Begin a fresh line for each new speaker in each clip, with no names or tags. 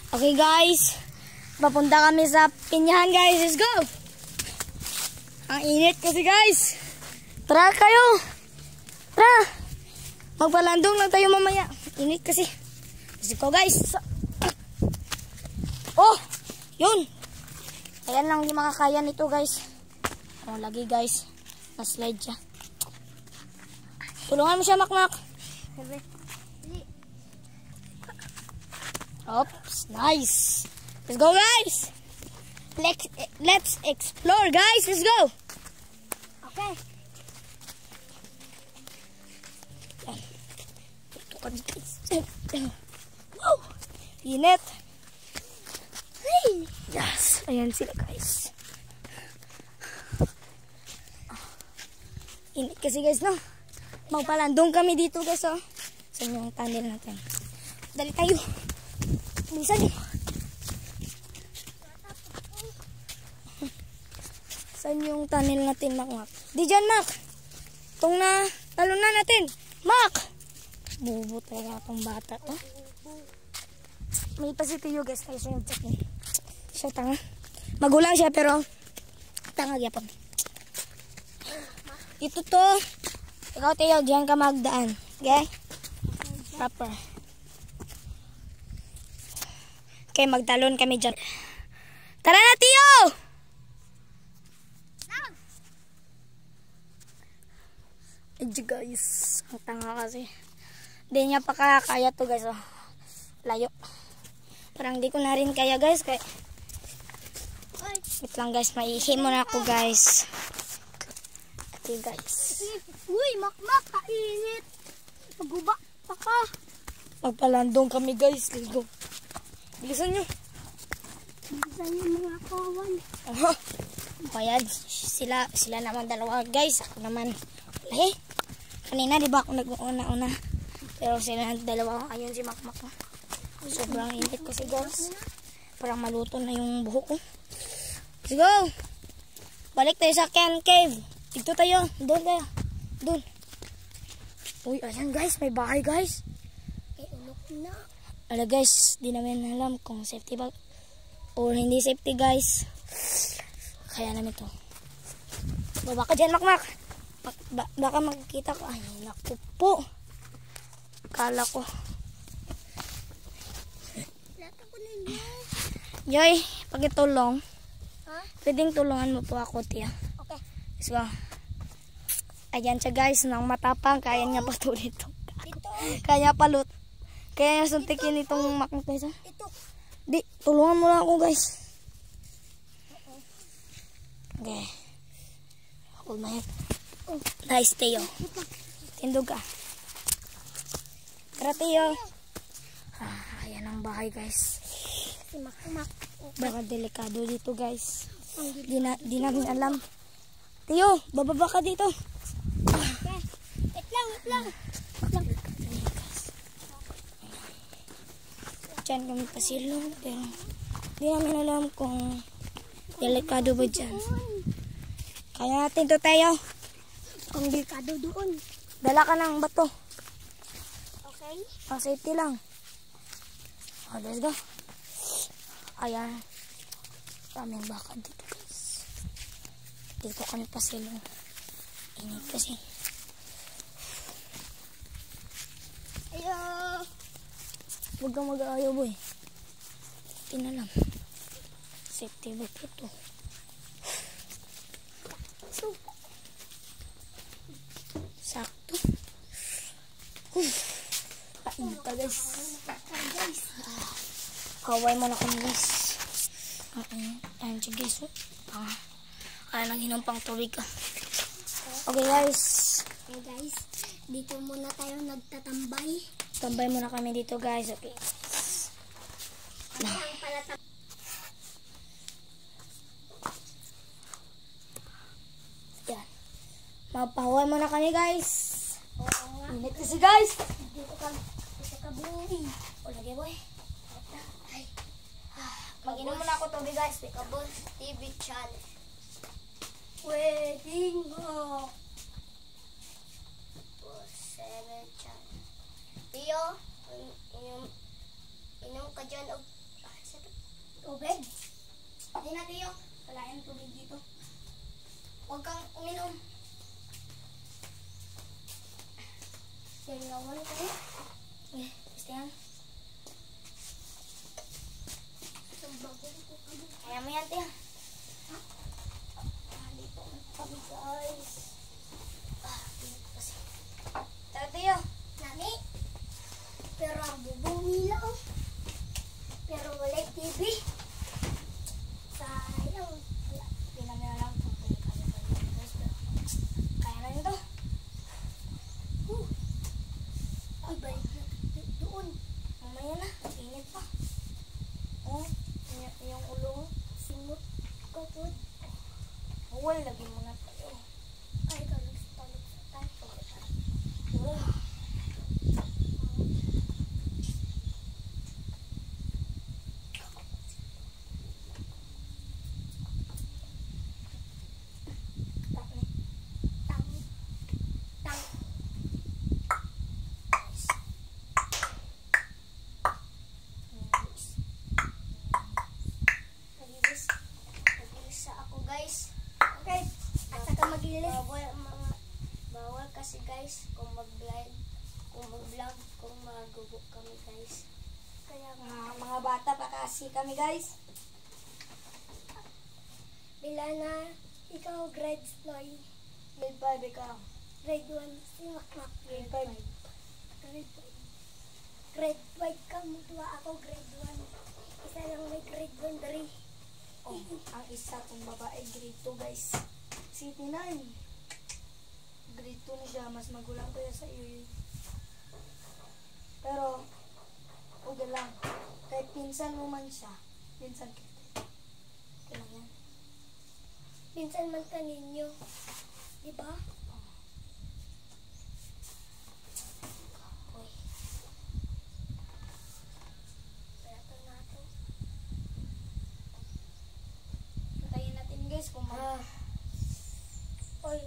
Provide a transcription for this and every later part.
Okay guys, papunta kami sa Pinyahan guys. Let's go! Ang init kasi guys. Tara kayo! Tara! Magpalandong lang tayo mamaya. Init kasi. Let's go guys. Oh! Yun! Ayan lang, hindi makakaya nito guys. Oh, lagi guys. Na-slide siya. Tulungan mo siya, Makmak. Oops, nice. Let's go, guys. Let's explore, guys. Let's go.
Okay.
Ito kami, guys. Wow! Init.
Hey.
Yes. Ayan sila, guys. Init kasi, guys, no? Magpalandong kami dito, guys, oh. Saan yung tunnel natin? Dali tayo. Bilisan nyo. Saan yung tunnel natin, Mak? Di dyan, Mak. Itong na, talon na natin. Mak! Bubo talaga itong bata to. May pasitiyo, guys. Kaya siya yung check-in. Siya tanga. Magulang siya, pero tanga gyapon. Ito to. Ikaw, Teo, diyan ka magdaan. Okay? Proper. Okay, magtalon kami dyan. Tara na, Tio! Medyo guys, ang tanga kasi. Hindi niya pa kaya to guys. Oh. Layo. Parang di ko na rin kaya guys. Kaya... wait lang guys, maihi muna ako guys. Okay guys.
Uy, Makmak, kainit. Maguba pa ka.
Magpalandong kami guys. Let's go. Bilisan nyo.
Bilisan nyo mga kawan.
Aha. Ayan, sila naman dalawa guys. Ako naman. Eh, kanina di ba ako nag-una-una. Pero sila dalawa. Ayun si Makmak. Sobrang init kasi guys. Parang maluto na yung buhok ko. Let's go. Balik tayo sa Ken Cave. Dito tayo. Doon tayo. Doon. Uy, ayan guys. May bahay guys.
Ulok na.
Ala guys, di namin alam kung safety ba or hindi safety guys. Kaya namin to. Baba ka dyan, Makmak. Baka magkita ko. Ay, naku po. Kala ko.
Lata ko ninyo.
Joy, pagitulong.
Ha?
Pwedeng tulungan mo po ako, Tia.
Okay.
Let's go. Ayan siya guys, nang matapang. Kaya niya patuloy ito. Kaya palut. Kaya niya suntikin itong Makmak guys. Ha?
Ito.
Di, tulungan mo lang ako guys. Okay. Hold my head. Nice, Teo. Tindog ka. Tara, Teo. Ayan ang bahay guys.
Si Makmak.
Baka delikado dito guys. Di namin alam. Teo, bababa ka dito.
Okay. Wait lang.
Diyan kami pasilong. Pero di namin alam kung delikado ba dyan. Kaya natin to, Teo.
Ang delikado doon.
Dala ka ng bato.
Okay.
Ang safety lang. Oh, let's go. Ayan. Kaming baka dito guys. Dito kami pasilong. Init kasi.
Ayo.
Huwag kang mag-aayaw boy. Tina lang. Safety ba ito? Sakto. Kain pa guys. Kaway mo na kami guys. Ayan siya guys. Kaya nag-inom pang tubig ka. Okay guys.
Okay guys, dito muna tayo nagtatambay.
Tambay muna kami dito guys. Okay. Yan. Mapahuway muna kami guys. Init kasi guys.
Dito ka boy.
O lagi boy. Mag-inom muna ako tubig guys.
Kabos TV channel. Wedding Hawk. 7 channel. Tio, inom ka dyan og
Tubig. Hindi na tayo. Wala yung tubig dito. Huwag kang uminom. Tingnan kayo. Basta yan. Kaya mo yan, tiya. Dito kami, guys. Dito kasi. Tara, tiyo. Nani? Pero ang bubong lang. Pero wala TV. Sayang. Pinamila lang ito. Kaya na nito. Ay, balik na doon. Mamaya na. Init pa. Oh, yung ulo. Simot ko po. Huwag, lagi mo na tayo. Ay, talog sa tayo. Bawal kasi guys kung mag-vlog, kung magugok kami guys. Kaya mga bata pa kasi kami guys. Bila na ikaw grade 9. Grade 5 ikaw. Grade 1 si Makmak. Grade 5. Grade 5 ka mo tuwa ako grade 1. Isa lang may grade 1 dari. Oh, ang isa kong babae grade 2 guys. City 9. Grade 2 na siya, mas magulang kaya sa iyo. Pero, okay lang. Kahit pinsan mo man siya, pinsan kita. Okay lang yan. Pinsan man ka ninyo. Diba? Uy. Kaya ito na ito. Patayin natin guys kung Uy.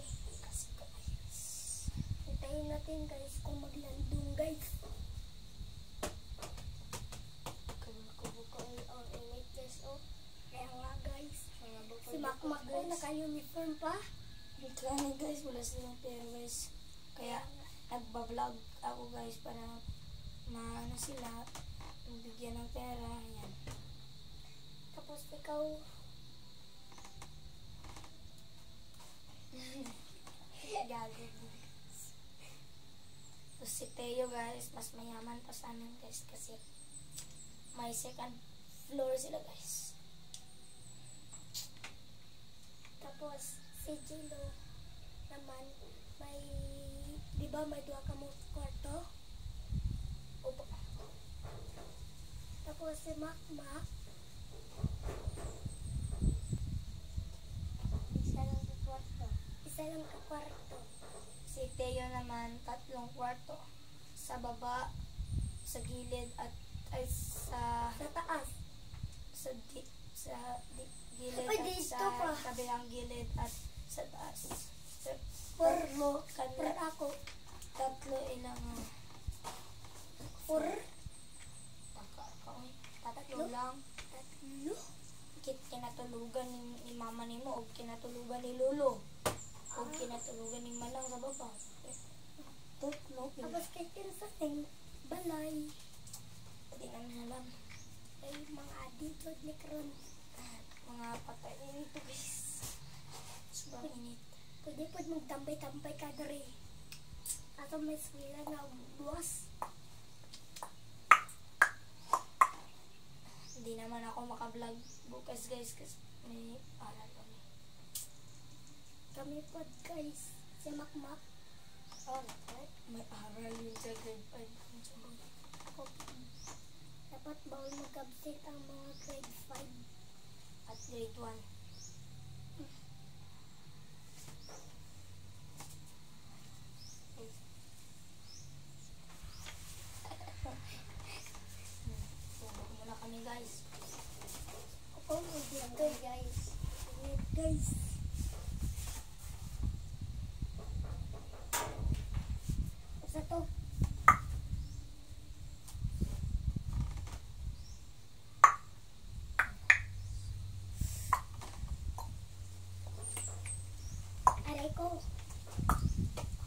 Hintayin natin guys kung maglandong guys. Kubukain ang init guys. Oh. Kaya nga guys. Si Makmak ko naka-uniform pa. Kaya guys wala silang pera guys. Kaya nagbablog ako guys para maano sila. Bigyan ng pera. Yan. Tapos ikaw gago. Tapos si Teo guys, mas mayaman pa sa amin guys kasi may second floor sila guys. Tapos si Jilo naman may, di ba may 2 ka mo kwarto? Opo. Tapos si Makmak isa lang ka kwarto. Si Teo naman 3 kwarto. Sa baba, sa gilid at ay sa taas. Gilid at sa kabilang gilid at sa taas. Tatlo ako. 3 ilang 4 tatlo lang. 3 kinatulugan ni mama ni mo o kinatulugan ni Lolo. O kinatulugan ni Manang sa baba. Tapos kay Tinsaning balay. Pwede naman alam. Ay mga adito ni Kron. Mga patay nito guys. Sobrang init. Pwede po magtambay-tambay ka dari. Ato may swila na buwas. Hindi naman ako makablog bukas guys kasi may aral kami. Kami po guys, si Makmak. Oh, may aral yun sa grade 5. Dapat bawal mag-absent ang mga grade 5 at grade 1. Muna kami guys. Oh, good guys. Good guys. Sa to.
Oh.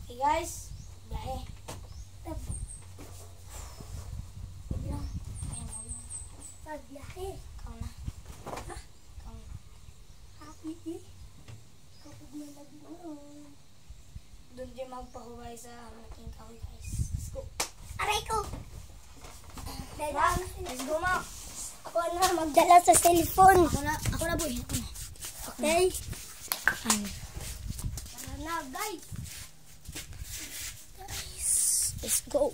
Okay guys, biyahe.
Pagbiyahe.
Ikaw na.
Ha?
Ikaw na.
Happy eh. Kapag may nagnoon.
Doon dyan magpahuway sa malaking kahoy guys. Let's go.
Aray ko!
Mak, let's go Mak.
Ako na magdala sa cellphone.
Ako na boy. Ako na.
Okay?
Ano?
Tara na guys.
Guys, let's go.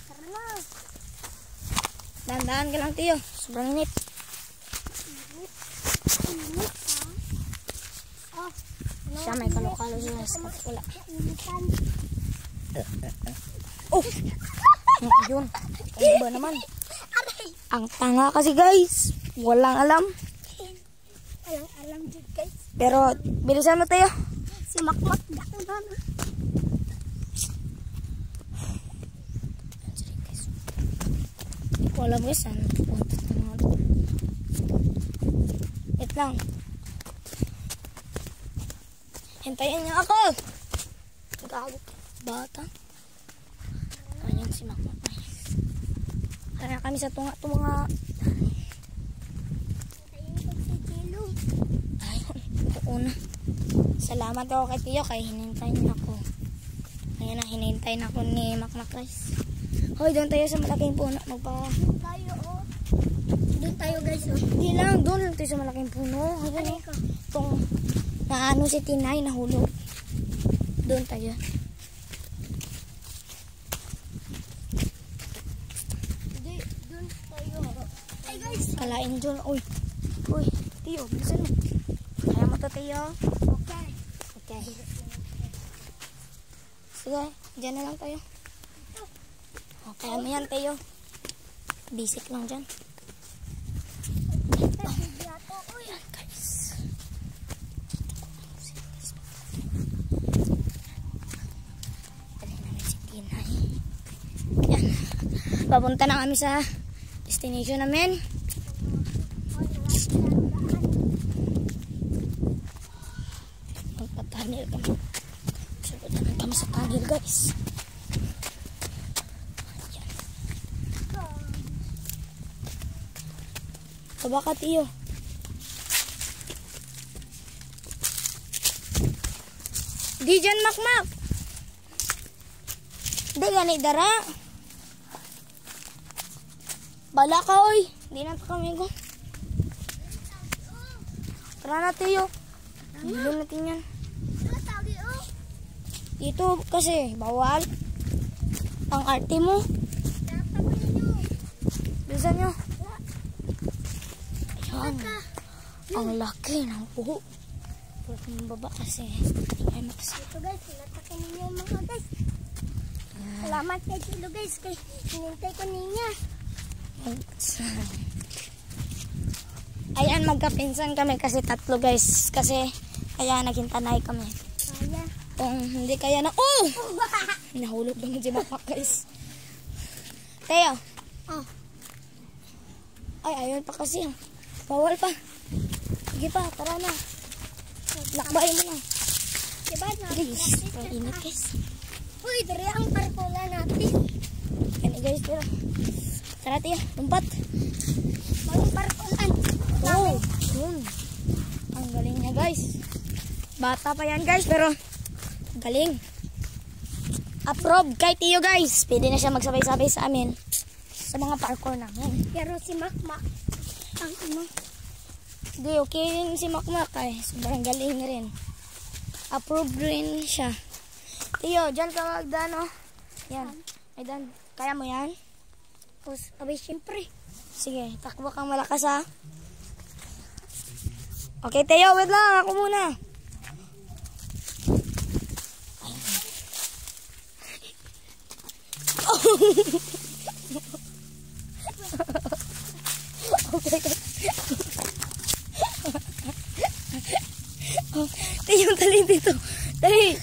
Tara na.
Dahan-dahan ka lang tiyo. Sobrang init.
Init ha? Oh.
Siya may kalo-kalo siya. Wala.
Initan.
Oh! Ayun. Ano ba naman?
Aray!
Ang tanga kasi guys. Walang alam.
Walang alam dyan guys.
Pero, bilisan mo tayo.
Si Makmak dako na.
Wala mo guys. Ano? Punta na mga to. Wait lang. Hintayin niya ako. Gago. Bata. Ayan si Makmak. Kaya kami sa tunga-tunga.
Tayo ko si Kilo.
Ayun. Una. Salamat ako kay Tiyo. Kaya hinintayin ako. Ayan na. Hinintayin ako ni Makmak guys. Hoy, doon tayo sa malaking puno.
Doon tayo oh. Doon tayo guys oh.
Hindi lang. Doon lang tayo sa malaking puno. Ayan
Aray
eh.
ko.
Itong naano si Tinay. Nahulog. Doon tayo.
Hindi, doon tayo. Ay guys.
Kalain doon. Uy. Uy. Tiyo. Bilisan mo. Kaya mo to Tiyo.
Okay.
Okay. Sige. Diyan na lang tayo. Okay. Ano yan Tiyo? Basic lang dyan.
Uy.
Guys. Dali namin si Tinay. Yan. Papunta na kami sa destination namin. Magpa-tunnel kami. Sabot namin kami sa tunnel guys. Ayan. Baba ka Tiyo. Di dyan Makmak. Di gani dara. Bala ka oy. Di na pa kami go. Tara na Tiyo. Bilhin natin yan. Dito kasi bawal. Ang arte mo. Bilisan nyo. Ayan. Ang laki ng puho. Pero yung baba kasi. Ay makasi.
Ito guys, natakin ninyo mga guys. Salamat kay Kilo guys. Kay hinintay ko niya.
Ayan, magkapinsan kami kasi tatlo guys. Kasi kaya naging tanay kami.
Kaya.
Kung hindi kaya na... Oh! Nahulog naman si Makmak guys. Teo.
Oh.
Ay, ayun pa kasi. Bawal pa. Sige pa, tara na. Lakbayin mo na.
Diba na?
Guys, ang init guys.
Uy, dari ang parkola natin.
Yan guys, tira. Tara tiya, lumpat.
Mga parkolan.
Oh, yun. Ang galing niya guys. Bata pa yan guys, pero galing. Approve kay Tiyo guys. Pwede na siya magsabay-sabay sa amin. Sa mga parkour namin.
Pero si Makmak, ang ano,
Hindi, okay rin si Makmak ay. Sobrang galing rin. Approve rin siya. Tiyo, dyan ka magdano. Yan. Ay, dan. Kaya mo yan?
tapos, abay syempre.
Sige, takbo kang malakas ha. Okay, Tiyo, wait lang. Ako muna. Okay. Tiyo, dali dito. Dali.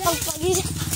Pagpagisa.